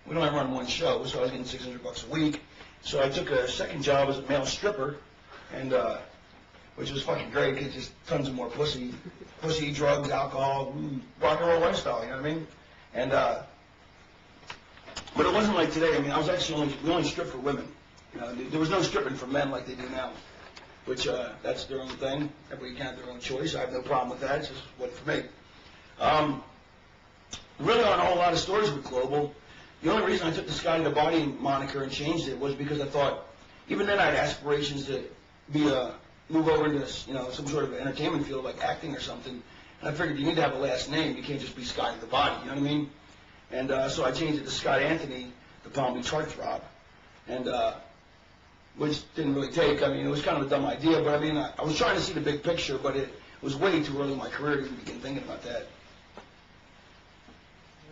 we don't run one show, so I was getting $600 a week. So I took a second job as a male stripper, and which was fucking great because just tons of more pussy, drugs, alcohol, rock and roll lifestyle. You know what I mean? And but it wasn't like today. I mean, I was actually we only stripped for women. You know, there was no stripping for men like they do now, which that's their own thing. Everybody can have their own choice. I have no problem with that. It's just what for me. Really aren't a whole lot of stories with Global. The only reason I took the Scotty the Body moniker and changed it was because I thought, even then I had aspirations to be move over into some sort of entertainment field like acting or something. And I figured you need to have a last name. You can't just be Scotty the Body. You know what I mean? And so I changed it to Scott Anthony, the Palm Beach Heartthrob, and which didn't really take. I mean, it was kind of a dumb idea, but I mean, I was trying to see the big picture, but it was way too early in my career to even begin thinking about that.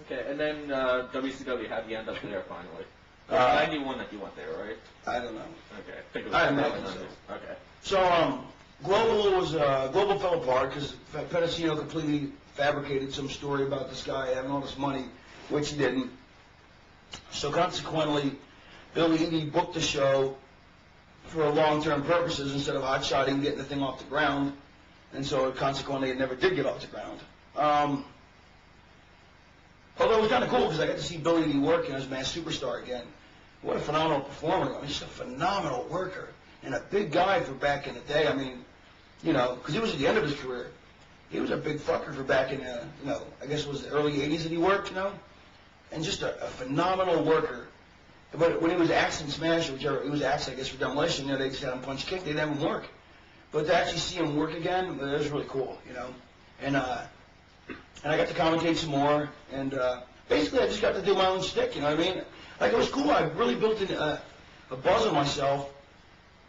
Okay, and then WCW, how'd you end up there finally? 91 that you went there, right? I don't know. Okay, I think it was I imagine so. Okay. So Global fell apart because Pedicino completely fabricated some story about this guy having all this money, which he didn't. So consequently, Billy Eadie booked the show for long-term purposes instead of hot-shotting, getting the thing off the ground, and so consequently it never did get off the ground. Although it was kind of cool because I got to see Billy Eadie work as Masked Superstar again. What a phenomenal performer. I mean, just a phenomenal worker and a big guy for back in the day. I mean, because he was at the end of his career. He was a big fucker for back in, I guess it was the early 80s that he worked, and just a phenomenal worker. But when he was axing Smash, whichever, he was axing, I guess, for Demolition, they just had him punch kick, they'd have him work. But to actually see him work again, it was really cool, And I got to commentate some more, and basically I just got to do my own shtick, you know what I mean? Like, it was cool. I really built a buzz on myself,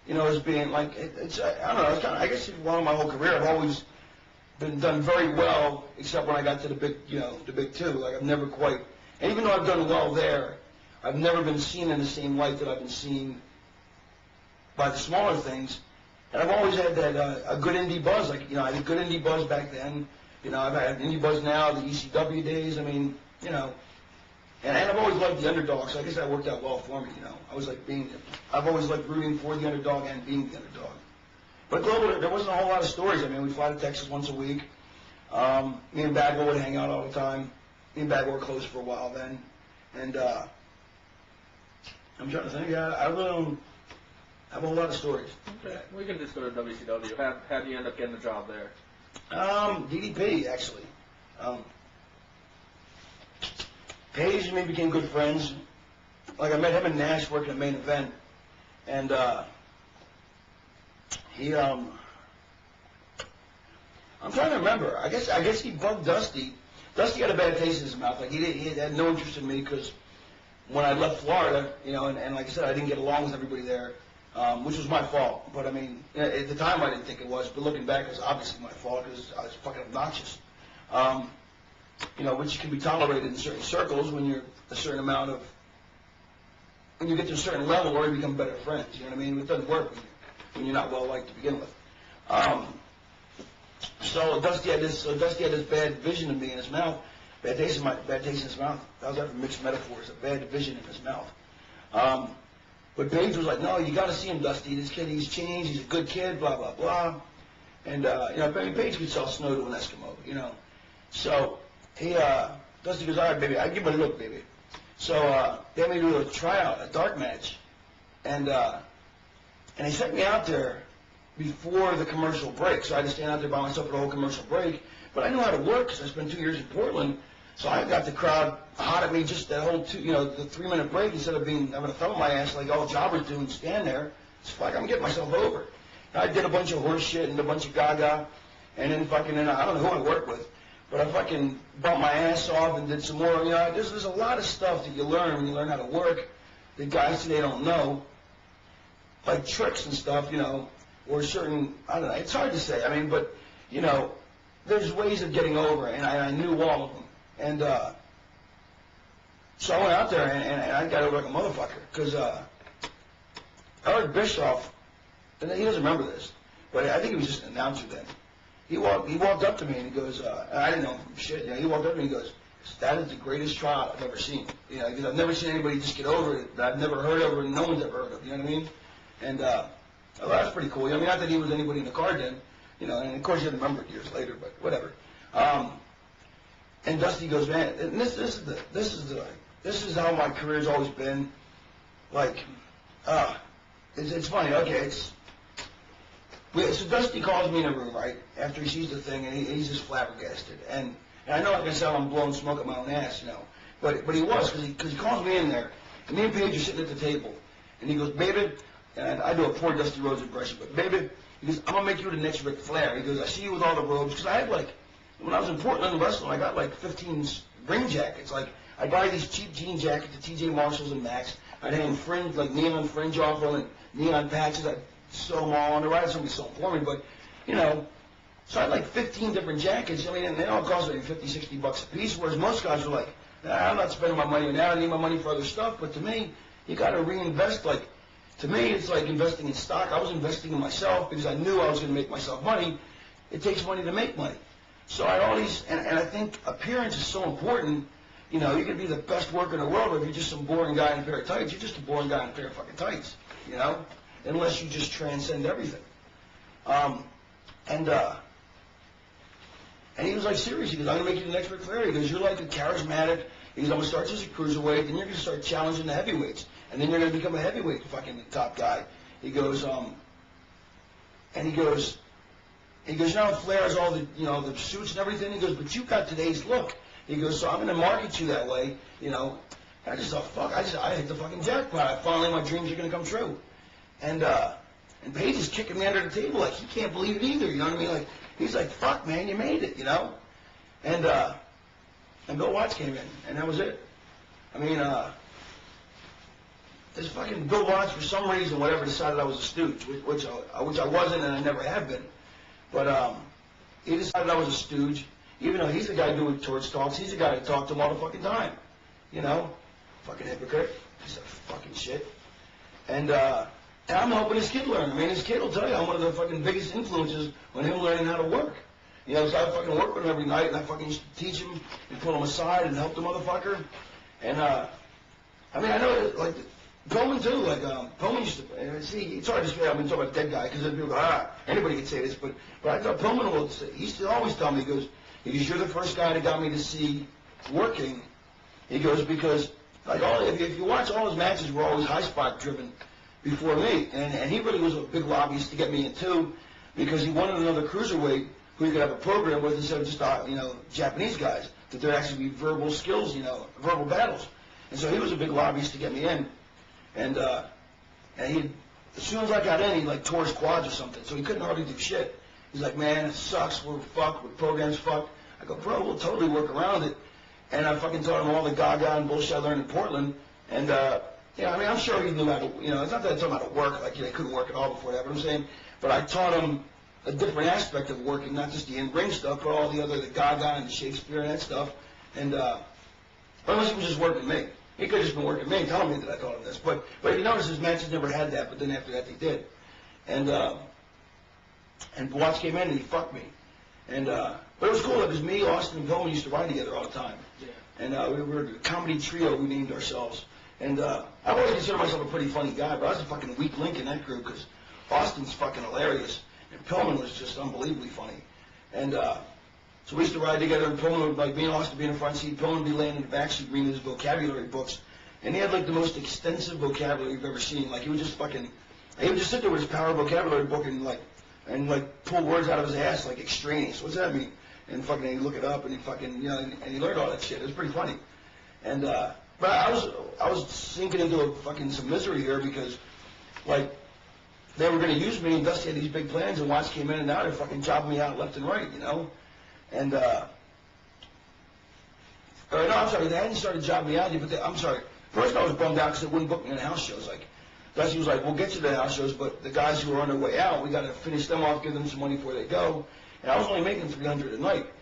as being like, I don't know, it's kind of, I guess along my whole career, I've always been done very well, except when I got to the big, the big two. Like, I've never quite, and even though I've done well there, I've never been seen in the same light that I've been seen by the smaller things. And I've always had that a good indie buzz. Like, I had a good indie buzz back then. I've had indie buzz now, the ECW days. I mean, and I've always liked the underdog, so I guess that worked out well for me. I've always liked rooting for the underdog and being the underdog. But Global, there wasn't a whole lot of stories. I mean, we'd fly to Texas once a week. Me and Bagwell would hang out all the time. Me and Bagwell were close for a while then. And I'm trying to think. I really don't have a whole lot of stories. Okay. We can just go to WCW. How did you end up getting the job there? DDP, actually. Paige and me became good friends. Like, I met him in Nash working at Main Event. And he, I'm trying to remember. I guess he bugged Dusty. Dusty had a bad taste in his mouth. Like, he had no interest in me because when I left Florida, and like I said, I didn't get along with everybody there, which was my fault. But I mean, at the time I didn't think it was, but looking back, it was obviously my fault because I was fucking obnoxious. Which can be tolerated in certain circles when you're a certain amount of, when you get to a certain level or you become better friends. You know what I mean? It doesn't work when you're not well liked to begin with. So Dusty had this bad vision of me in his mouth. Bad taste in his mouth. That was after mixed metaphors. A bad vision in his mouth. But Paige was like, no, you got to see him, Dusty. This kid, he's changed. He's a good kid. Blah blah blah. And Paige could sell snow to an Eskimo. So Dusty goes, all right, baby, I give him a look, baby. So they had me do a tryout, a dark match, and he sent me out there before the commercial break. So I had to stand out there by myself for the whole commercial break. But I knew how to work because I spent 2 years in Portland. So I got the crowd hot at me just that whole the 3-minute break instead of having a thumb in my ass like all jobbers do and stand there. It's like I'm getting myself over. And I did a bunch of horse shit and a bunch of gaga, and then I don't know who I worked with, but I fucking bumped my ass off and did some more. There's a lot of stuff that you learn when you learn how to work that guys today don't know, like tricks and stuff, or certain, I don't know. It's hard to say. I mean, but there's ways of getting over, and I knew all of them. And so I went out there, and I got over like a motherfucker, because Eric Bischoff, and he doesn't remember this, but I think he was just an announcer then. He walked up to me, and he goes, I didn't know him from shit. He walked up to me, and he goes, That is the greatest tryout I've ever seen. You know, because I've never seen anybody just get over it that I've never heard of or no one's ever heard of. You know what I mean? And well, that's pretty cool. I mean, not that he was anybody in the card then, you know, and of course you had to remember it years later, but whatever. And Dusty goes, man, and this is how my career's always been. Like, it's funny. Okay, so Dusty calls me in a room, right, after he sees the thing, and he's just flabbergasted. And I know, like I said, I'm blowing smoke at my own ass, you know. But he was, because he calls me in there, and me and Paige are sitting at the table, and he goes, baby, and I do a poor Dusty Rhodes impression, but baby, he goes, I'm going to make you the next Ric Flair. He goes, I see you with all the robes, because I had like, when I was in Portland wrestling, I got like 15 ring jackets. Like, I buy these cheap jean jackets at TJ Marshalls and Max. I'd hang fringe, like neon fringe off them and neon patches. I'd sew them all on the right. Somebody sewed them for me, but, you know, so I had like 15 different jackets. I mean, and they all cost like 50, 60 bucks a piece, whereas most guys were like, nah, I'm not spending my money on that. I need my money for other stuff. But to me, you got to reinvest. Like, to me, it's like investing in stock. I was investing in myself because I knew I was going to make myself money. It takes money to make money. So I had all these, and I think appearance is so important. You know, you can be the best worker in the world, but if you're just some boring guy in a pair of tights, you're just a boring guy in a pair of fucking tights, you know, unless you just transcend everything. And he was like, serious. He goes, I'm going to make you the next Ric Flair. He goes, you're like a charismatic. He goes, I'm going to start as a cruiserweight, then you're going to start challenging the heavyweights, and then you're going to become a heavyweight fucking top guy. He goes, and he goes, you know, Flair has all the, you know, the suits and everything. He goes, but you got today's look. He goes, so I'm going to market you that way, you know. And I just thought, fuck, I hit the fucking jackpot. Finally, my dreams are going to come true. And Paige is kicking me under the table like he can't believe it either, you know what I mean? Like, he's like, fuck, man, you made it, you know. And Bill Watts came in, and that was it. I mean, this fucking Bill Watts, for some reason, whatever, decided I was a stooge, which I wasn't, and I never have been. But he decided I was a stooge, even though he's the guy doing torch talks. He's the guy that talked to him all the fucking time, you know? Fucking hypocrite. Piece of fucking shit. And I'm helping his kid learn. I mean, his kid will tell you I'm one of the fucking biggest influences on him learning how to work. You know, so I fucking work with him every night, and I fucking used to teach him and pull him aside and help the motherfucker. And, I mean, I know, like, Pillman too, like, Pillman used to, see, it's hard to say, I've been talking about dead guy, because people go, anybody can say this, but I thought Pillman will say, he used to always tell me, he goes, you're the first guy that got me to see working. He goes, because, like, if you watch, all his matches were always high spot driven before me, and he really was a big lobbyist to get me in too, because he wanted another cruiserweight who he could have a program with instead of just, you know, Japanese guys, that there'd actually be verbal skills, you know, verbal battles. And so he was a big lobbyist to get me in. And he, as soon as I got in, he like tore his quads or something, so he couldn't hardly do shit. He's like, man, it sucks, we're fucked, the program's fucked. I go, bro, we'll totally work around it. And I fucking taught him all the gaga and bullshit I learned in Portland. And, yeah, I mean, I'm sure he knew how to, you know, it's not that I taught him how to work, like, you know, he couldn't work at all before that, but I'm saying, but I taught him a different aspect of working, not just the in-ring stuff, but all the other, the gaga and the Shakespeare and that stuff. And, unless he was just working me. He could have just been working me and telling me that I taught him this. But if you notice, his matches never had that, but then after that they did. And Watts came in and he fucked me. And, but it was cool because me, Austin, and Pillman used to ride together all the time. Yeah. And we were a comedy trio, we named ourselves. And I always consider myself a pretty funny guy, but I was a fucking weak link in that group because Austin's fucking hilarious. And Pillman was just unbelievably funny. And so we used to ride together, and Pillman would, like, me and Austin would be in the front seat, Pillman would be laying in the back seat reading his vocabulary books. And he had, like, the most extensive vocabulary you've ever seen. Like, he would just fucking, he would just sit there with his power vocabulary book and pull words out of his ass, like, extraneous. What's that mean? And fucking, he'd look it up, and he fucking, you know, and he learned all that shit. It was pretty funny. And, but I was sinking into fucking some misery here because, like, they were going to use me, and Dusty had these big plans, and Watts came in and out and fucking jobbed me out left and right, you know? And, no, I'm sorry, they hadn't started jobbing me out yet, but I'm sorry. First I was bummed out because they wouldn't book me in house shows. Like, Dusty was like, we'll get you to the house shows, but the guys who are on their way out, we got to finish them off, give them some money before they go. And I was only making $300 a night.